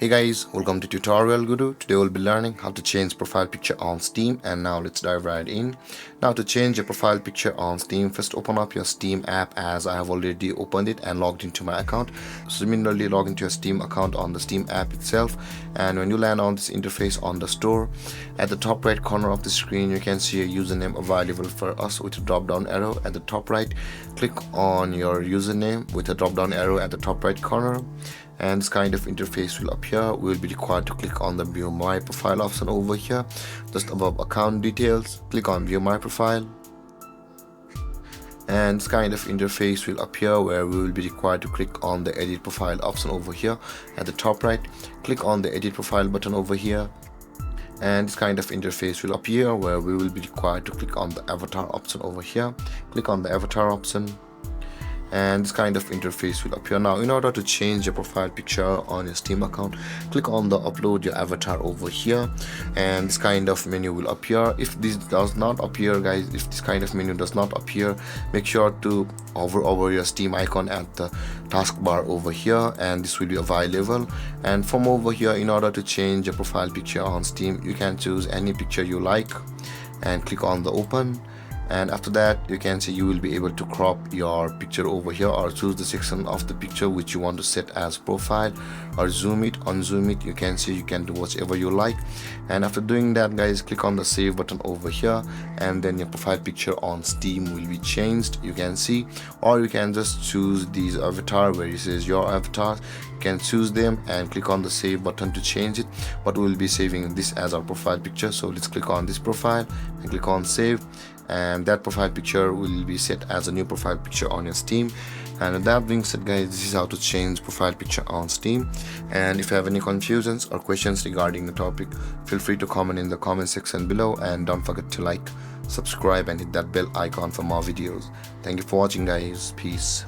Hey guys, welcome to TutorialGuru. Today we'll be learning how to change profile picture on Steam, and now let's dive right in. Now to change your profile picture on Steam, first open up your Steam app, as I have already opened it and logged into my account. Similarly, log into your Steam account on the Steam app itself, and when you land on this interface on the store, at the top right corner of the screen you can see a username available for us with a drop down arrow at the top right. Click on your username with a drop down arrow at the top right corner, and this kind of interface will appear. We will be required to click on the view my profile option over here just above account details. Click on view my profile, and this kind of interface will appear where we will be required to click on the edit profile option over here at the top right. Click on the edit profile button over here, and this kind of interface will appear where we will be required to click on the avatar option over here. Click on the avatar option, and this kind of interface will appear. Now in order to change your profile picture on your Steam account, click on the upload your avatar over here, and this kind of menu will appear. If this does not appear, guys, if this kind of menu does not appear, make sure to hover over your Steam icon at the taskbar over here, and this will be available. And from over here, in order to change your profile picture on Steam, you can choose any picture you like and click on the open. And after that, you can see you will be able to crop your picture over here, or choose the section of the picture which you want to set as profile, or zoom it, unzoom it. You can see you can do whatever you like. And after doing that, guys, click on the save button over here, and then your profile picture on Steam will be changed, you can see. Or you can just choose these avatar where it says your avatar. You can choose them and click on the save button to change it, but we'll be saving this as our profile picture. So let's click on this profile and click on save, and that profile picture will be set as a new profile picture on your Steam. And with that being said, guys, this is how to change profile picture on Steam. And if you have any confusions or questions regarding the topic, feel free to comment in the comment section below, and don't forget to like, subscribe, and hit that bell icon for more videos. Thank you for watching, guys. Peace.